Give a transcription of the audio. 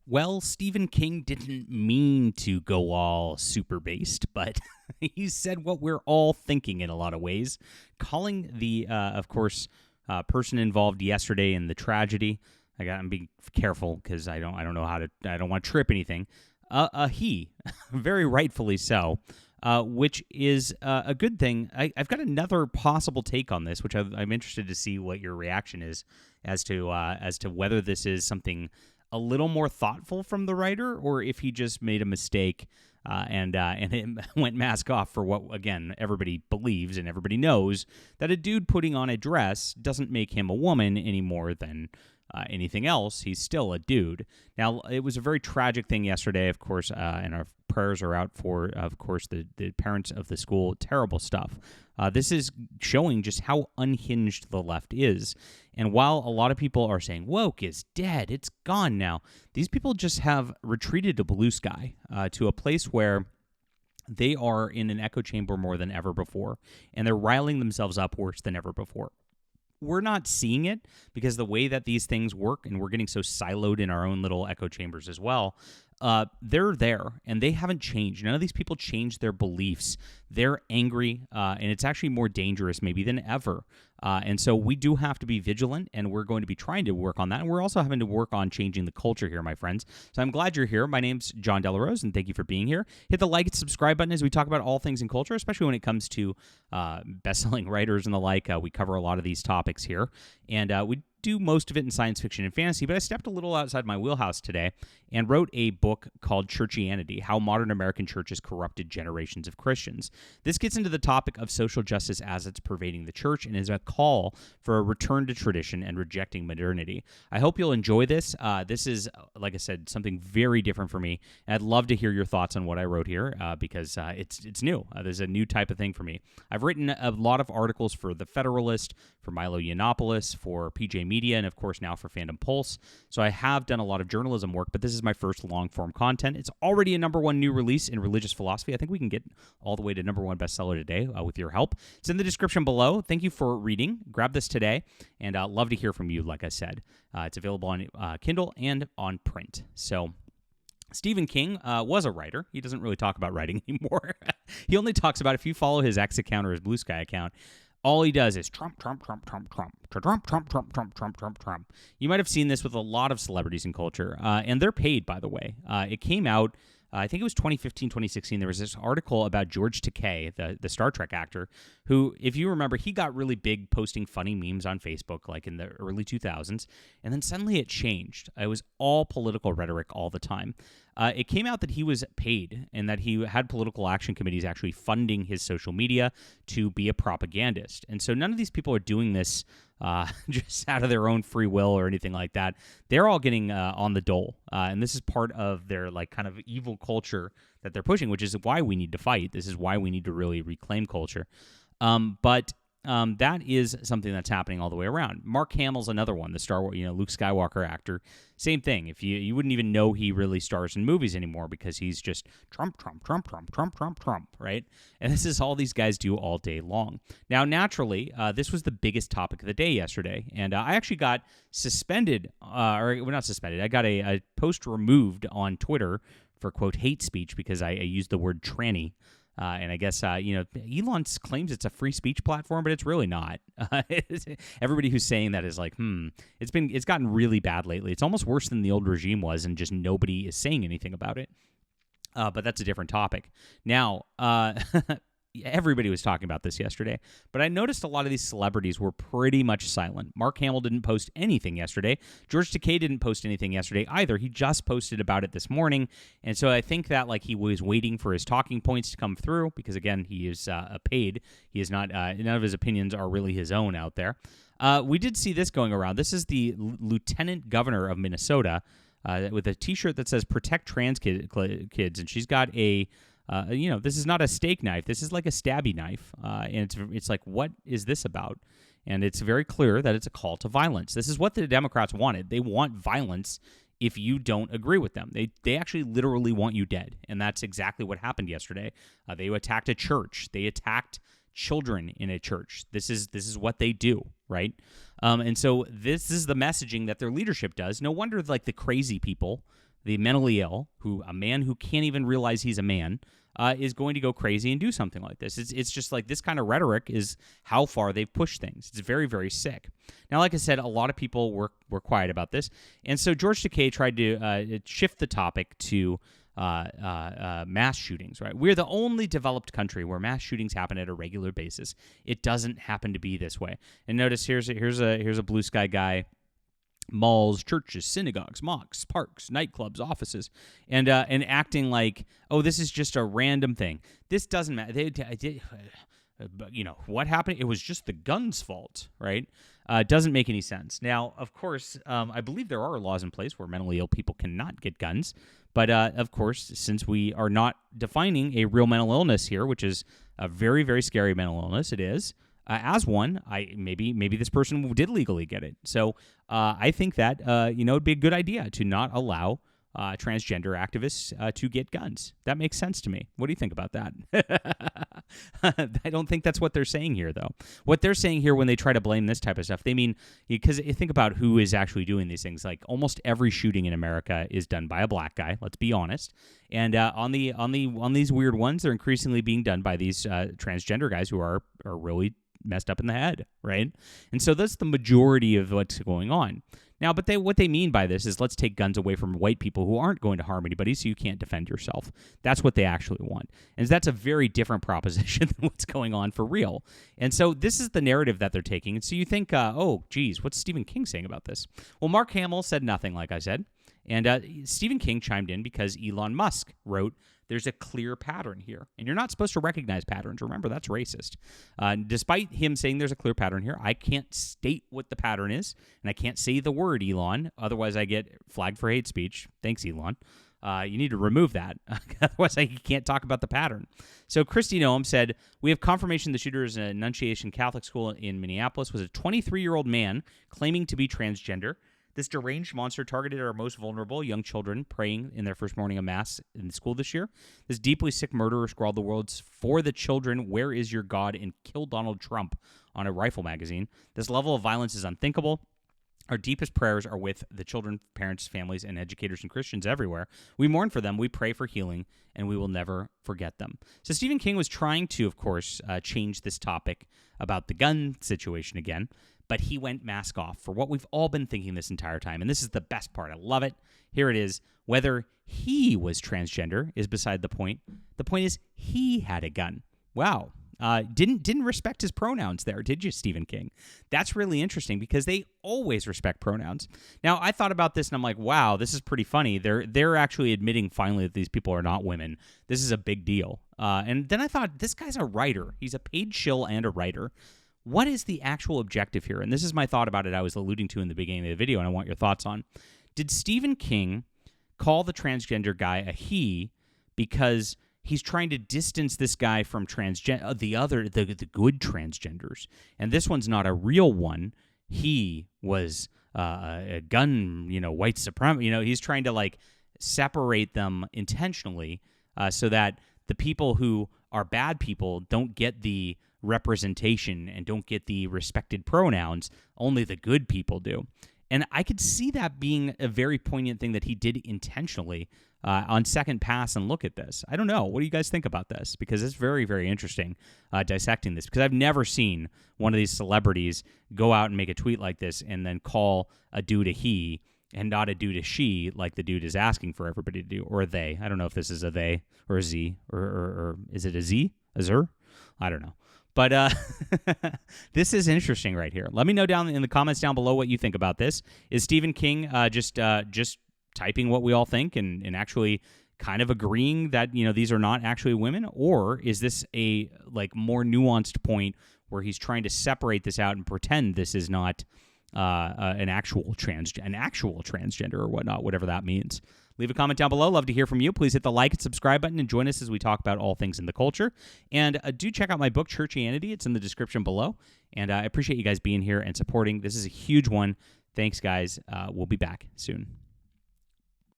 Well, Stephen King didn't mean to go all super based, but he said what we're all thinking in a lot of ways, calling the, of course, person involved yesterday in the tragedy. I'm being careful because I don't know how to. I don't want to trip anything. He, very rightfully so, which is a good thing. I've got another possible take on this, which I'm interested to see what your reaction is as to whether this is something a little more thoughtful from the writer, or if he just made a mistake and it went mask off for what, again, everybody believes and everybody knows, that a dude putting on a dress doesn't make him a woman any more than anything else. He's still a dude. Now, it was a very tragic thing yesterday, of course, and our prayers are out for, of course, the parents of the school. Terrible stuff. This is showing just how unhinged the left is. And while a lot of people are saying, woke is dead, it's gone now, these people just have retreated to blue sky, to a place where they are in an echo chamber more than ever before, and they're riling themselves up worse than ever before. We're not seeing it because the way that these things work, and we're getting so siloed in our own little echo chambers as well, they're there, and they haven't changed. None of these people changed their beliefs. They're angry, and it's actually more dangerous maybe than ever. And so we do have to be vigilant, and we're going to be trying to work on that. And we're also having to work on changing the culture here, my friends. So I'm glad you're here. My name's John Delarose, and thank you for being here. Hit the like and subscribe button as we talk about all things in culture, especially when it comes to best-selling writers and the like. We cover a lot of these topics here, and we do most of it in science fiction and fantasy, but I stepped a little outside my wheelhouse today and wrote a book called Churchianity: How Modern American Churches Corrupted Generations of Christians. This gets into the topic of social justice as it's pervading the church and is a call for a return to tradition and rejecting modernity. I hope you'll enjoy this. This is, like I said, something very different for me, and I'd love to hear your thoughts on what I wrote here because it's new. There's a new type of thing for me. I've written a lot of articles for The Federalist, for Milo Yiannopoulos, for PJ Media, and of course now for Fandom Pulse. So I have done a lot of journalism work, but this is my first long-form content. It's already a #1 new release in religious philosophy. I think we can get all the way to #1 bestseller today with your help. It's in the description below. Thank you for reading. Grab this today, and love to hear from you, like I said. It's available on Kindle and on print. So Stephen King was a writer. He doesn't really talk about writing anymore. He only talks about, if you follow his X account or his Blue Sky account, all he does is Trump, Trump, Trump, Trump, Trump, Trump, Trump, Trump, Trump, Trump, Trump, Trump. You might have seen this with a lot of celebrities in culture, and they're paid, by the way. It came out, I think it was 2015, 2016. There was this article about George Takei, the Star Trek actor, who, if you remember, he got really big posting funny memes on Facebook, like in the early 2000s, and then suddenly it changed. It was all political rhetoric all the time. It came out that he was paid and that he had political action committees actually funding his social media to be a propagandist. And so none of these people are doing this just out of their own free will or anything like that. They're all getting on the dole. And this is part of their like kind of evil culture that they're pushing, which is why we need to fight. This is why we need to really reclaim culture. But that is something that's happening all the way around. Mark Hamill's another one, the Star Wars, Luke Skywalker actor. Same thing. If you wouldn't even know he really stars in movies anymore because he's just Trump, Trump, Trump, Trump, Trump, Trump, Trump, right? And this is all these guys do all day long. Now, naturally, this was the biggest topic of the day yesterday, and I actually got suspended, not suspended. I got a post removed on Twitter for, quote, hate speech because I used the word tranny. And I guess, Elon claims it's a free speech platform, but it's really not. Everybody who's saying that is like, it's gotten really bad lately. It's almost worse than the old regime was, and just nobody is saying anything about it. But that's a different topic. Now, everybody was talking about this yesterday, but I noticed a lot of these celebrities were pretty much silent. Mark Hamill didn't post anything yesterday. George Takei didn't post anything yesterday either. He just posted about it this morning, and so I think that like he was waiting for his talking points to come through because, again, he is paid. He is not. None of his opinions are really his own out there. We did see this going around. This is the Lieutenant Governor of Minnesota with a T-shirt that says "Protect Trans Kids," and she's got a this is not a steak knife. This is like a stabby knife. And it's like, what is this about? And it's very clear that it's a call to violence. This is what the Democrats wanted. They want violence if you don't agree with them. They actually literally want you dead. And that's exactly what happened yesterday. They attacked a church. They attacked children in a church. This is what they do, right? And so this is the messaging that their leadership does. No wonder like the crazy people the mentally ill, a man who can't even realize he's a man, is going to go crazy and do something like this. It's just like this kind of rhetoric is how far they've pushed things. It's very, very sick. Now, like I said, a lot of people were quiet about this. And so George Takei tried to shift the topic to mass shootings, right? We're the only developed country where mass shootings happen at a regular basis. It doesn't happen to be this way. And notice here's a blue sky guy. Malls, churches, synagogues, mosques, parks, nightclubs, offices, and acting like, oh, this is just a random thing. This doesn't matter. What happened? It was just the gun's fault, right? Doesn't make any sense. Now, of course, I believe there are laws in place where mentally ill people cannot get guns, but of course, since we are not defining a real mental illness here, which is a very, very scary mental illness, it is. As one, maybe this person did legally get it. So I think that it'd be a good idea to not allow transgender activists to get guns. That makes sense to me. What do you think about that? I don't think that's what they're saying here, though. What they're saying here when they try to blame this type of stuff, they mean, because you think about who is actually doing these things. Like almost every shooting in America is done by a black guy. Let's be honest. And on these weird ones, they're increasingly being done by these transgender guys who are really messed up in the head, right? And so that's the majority of what's going on. Now, but what they mean by this is let's take guns away from white people who aren't going to harm anybody so you can't defend yourself. That's what they actually want. And that's a very different proposition than what's going on for real. And so this is the narrative that they're taking. And so you think, oh, geez, what's Stephen King saying about this? Well, Mark Hamill said nothing, like I said. And Stephen King chimed in because Elon Musk wrote, there's a clear pattern here. And you're not supposed to recognize patterns. Remember, that's racist. Despite him saying there's a clear pattern here, I can't state what the pattern is, and I can't say the word Elon. Otherwise, I get flagged for hate speech. Thanks, Elon. You need to remove that. Otherwise, I can't talk about the pattern. So Christy Noam said, we have confirmation the shooter is an Annunciation Catholic school in Minneapolis, was a 23-year-old man claiming to be transgender. This deranged monster targeted our most vulnerable, young children praying in their first morning of Mass in school this year. This deeply sick murderer scrawled the words, "For the children, where is your God?" and killed Donald Trump on a Rifle magazine. This level of violence is unthinkable. Our deepest prayers are with the children, parents, families, and educators and Christians everywhere. We mourn for them, we pray for healing, and we will never forget them. So Stephen King was trying to, of course, change this topic about the gun situation again, but he went mask off for what we've all been thinking this entire time. And this is the best part. I love it. Here it is. Whether he was transgender is beside the point. The point is he had a gun. Wow. Didn't respect his pronouns there, did you, Stephen King? That's really interesting because they always respect pronouns. Now, I thought about this and I'm like, wow, this is pretty funny. They're actually admitting finally that these people are not women. This is a big deal. And then I thought, this guy's a writer. He's a paid shill and a writer. What is the actual objective here? And this is my thought about it I was alluding to in the beginning of the video, and I want your thoughts on. Did Stephen King call the transgender guy a he because he's trying to distance this guy from the good transgenders? And this one's not a real one. He was a gun, white supremacy. He's trying to separate them intentionally so that the people who are bad people don't get the representation and don't get the respected pronouns. Only the good people do. And I could see that being a very poignant thing that he did intentionally on second pass and look at this. I don't know. What do you guys think about this? Because it's very, very interesting dissecting this, because I've never seen one of these celebrities go out and make a tweet like this and then call a dude a he and not a dude a she like the dude is asking for everybody to do, or a they. I don't know if this is a they or a z, or is it a z? A zer? I don't know. But this is interesting right here. Let me know down in the comments down below what you think about this. Is Stephen King just typing what we all think and actually kind of agreeing that these are not actually women, or is this a more nuanced point where he's trying to separate this out and pretend this is not an actual transgender or whatnot, whatever that means? Leave a comment down below. Love to hear from you. Please hit the like and subscribe button and join us as we talk about all things in the culture. And do check out my book, Churchianity. It's in the description below. And I appreciate you guys being here and supporting. This is a huge one. Thanks, guys. We'll be back soon.